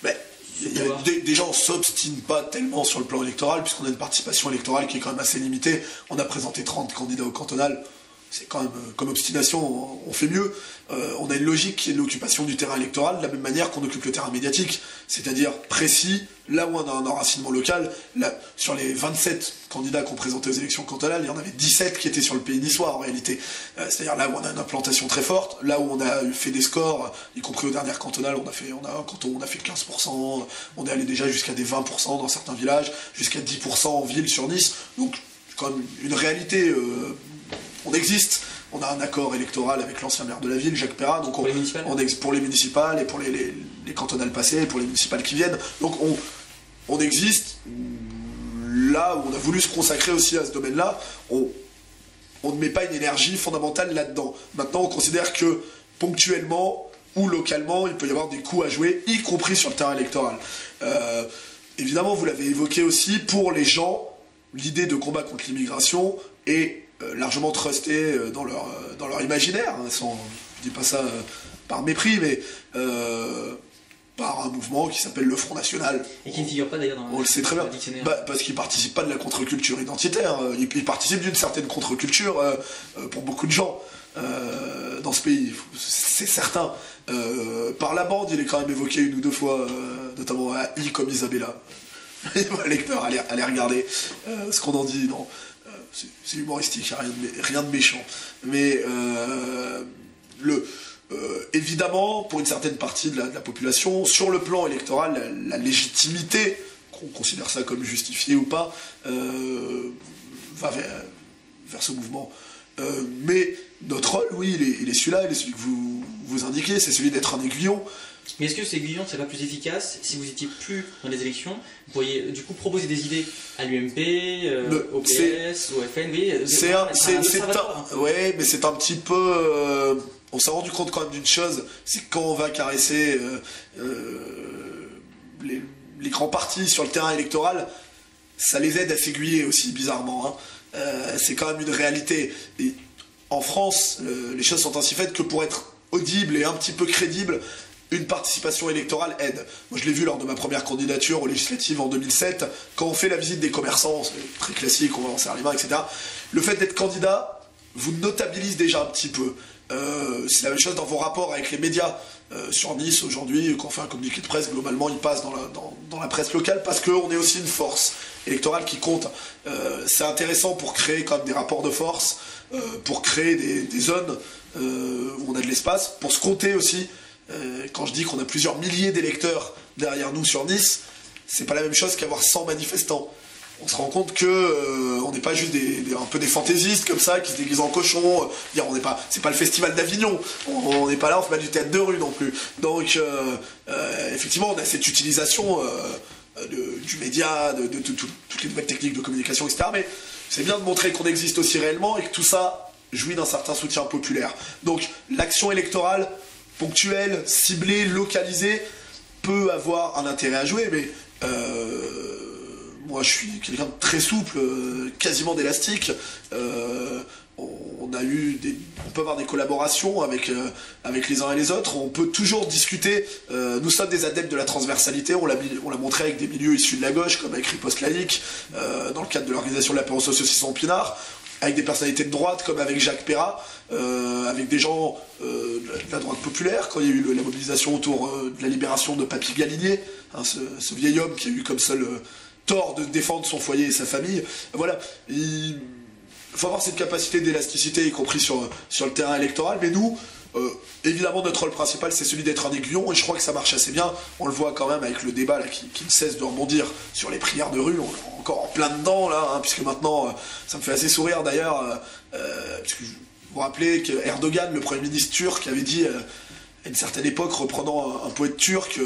Ben, des gens s'obstinent pas tellement sur le plan électoral, puisqu'on a une participation électorale qui est quand même assez limitée. On a présenté 30 candidats au cantonal. C'est quand même, comme obstination, on fait mieux. On a une logique qui est l'occupation du terrain électoral, de la même manière qu'on occupe le terrain médiatique, c'est-à-dire précis, là où on a un enracinement local. Là, sur les 27 candidats qu'on présentait aux élections cantonales, il y en avait 17 qui étaient sur le pays niçois en réalité. C'est-à-dire là où on a une implantation très forte, là où on a fait des scores, y compris aux dernières cantonales, on a un canton, on a fait 15%, on est allé déjà jusqu'à des 20% dans certains villages, jusqu'à 10% en ville sur Nice. Donc, quand même une réalité... on existe, on a un accord électoral avec l'ancien maire de la ville, Jacques Perra, donc pour les municipales, pour les municipales et pour les cantonales passées, et pour les municipales qui viennent. Donc on existe. Là où on a voulu se consacrer aussi à ce domaine-là, on ne met pas une énergie fondamentale là-dedans. Maintenant, on considère que ponctuellement ou localement, il peut y avoir des coups à jouer, y compris sur le terrain électoral. Évidemment, vous l'avez évoqué aussi, pour les gens, l'idée de combat contre l'immigration est largement trusté dans leur imaginaire, hein, je dis pas ça par mépris, mais par un mouvement qui s'appelle le Front National. Et qui ne figure pas d'ailleurs dans le sait très bien. Dictionnaire. Parce qu'il participe pas de la contre-culture identitaire, il participe d'une certaine contre-culture pour beaucoup de gens dans ce pays, c'est certain. Par la bande, il est quand même évoqué une ou deux fois, notamment à I comme Isabella. Le lecteur, allez regarder ce qu'on en dit, non. C'est humoristique, rien de méchant. Mais évidemment, pour une certaine partie de la population, sur le plan électoral, la légitimité, qu'on considère ça comme justifié ou pas, va vers ce mouvement. Mais notre rôle, oui, il est celui-là, il est celui que vous indiquez, c'est celui d'être un aiguillon. Mais est-ce que ces aiguillons, c'est pas plus efficace si vous étiez plus dans les élections? Vous pourriez du coup proposer des idées à l'UMP, au PS, au FN, oui. Ouais, mais c'est un petit peu... on s'est rendu compte quand même d'une chose, c'est que quand on va caresser les grands partis sur le terrain électoral, ça les aide à s'aiguiller aussi, bizarrement. Hein. C'est quand même une réalité. Et en France, les choses sont ainsi faites que pour être audible et un petit peu crédible, une participation électorale aide. Moi, je l'ai vu lors de ma première candidature aux législatives en 2007, quand on fait la visite des commerçants, c'est très classique, on va en serrer les mains, etc. Le fait d'être candidat vous notabilise déjà un petit peu. C'est la même chose dans vos rapports avec les médias. Sur Nice, aujourd'hui, quand on fait un communiqué de presse, globalement, il passe dans la presse locale parce qu'on est aussi une force électorale qui compte. C'est intéressant pour créer quand même des rapports de force, pour créer des zones où on a de l'espace, pour se compter aussi. Quand je dis qu'on a plusieurs milliers d'électeurs derrière nous sur Nice, c'est pas la même chose qu'avoir 100 manifestants. On se rend compte que on n'est pas juste un peu des fantaisistes comme ça qui se déguisent en cochons. C'est pas le festival d'Avignon. On n'est pas là, on fait pas du théâtre de rue non plus. Donc effectivement, on a cette utilisation du média, de toutes les nouvelles techniques de communication, etc. Mais c'est bien de montrer qu'on existe aussi réellement et que tout ça jouit d'un certain soutien populaire. Donc l'action électorale ponctuelle, ciblée, localisée, peut avoir un intérêt à jouer, mais moi je suis quelqu'un de très souple, quasiment d'élastique. On peut avoir des collaborations avec les uns et les autres, on peut toujours discuter. Nous sommes des adeptes de la transversalité, on l'a montré avec des milieux issus de la gauche, comme avec Riposte Laïque, dans le cadre de l'organisation de l'apéro saucisson Pinard, avec des personnalités de droite comme avec Jacques Perra, avec des gens de la droite populaire, quand il y a eu la mobilisation autour de la libération de Papy Galinier, hein, ce vieil homme qui a eu comme seul tort de défendre son foyer et sa famille. Voilà, il faut avoir cette capacité d'élasticité, y compris sur le terrain électoral, mais nous, évidemment, notre rôle principal, c'est celui d'être un aiguillon, et je crois que ça marche assez bien. On le voit quand même avec le débat là, qui ne cesse de rebondir sur les prières de rue, on est encore en plein dedans, là, hein, puisque maintenant, ça me fait assez sourire d'ailleurs, puisque vous vous rappelez que Erdogan, le Premier ministre turc, avait dit à une certaine époque, reprenant un poète turc,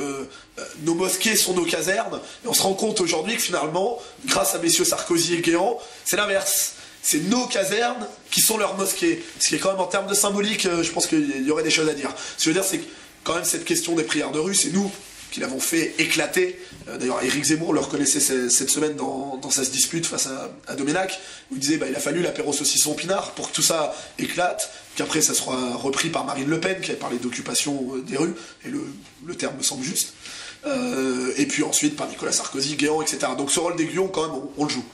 nos mosquées sont nos casernes, et on se rend compte aujourd'hui que finalement, grâce à messieurs Sarkozy et Guéant, c'est l'inverse. C'est nos casernes qui sont leurs mosquées. Ce qui est quand même en termes de symbolique, je pense qu'il y aurait des choses à dire. Ce que je veux dire, c'est que quand même cette question des prières de rue, c'est nous qui l'avont fait éclater. D'ailleurs, Éric Zemmour le reconnaissait cette semaine dans sa dispute face à Domenech, où il disait il a fallu l'apéro saucisson pinard pour que tout ça éclate, qu'après ça sera repris par Marine Le Pen, qui avait parlé d'occupation des rues, et le terme me semble juste, et puis ensuite par Nicolas Sarkozy, Guéant, etc. Donc ce rôle d'aiguillon, quand même, on le joue.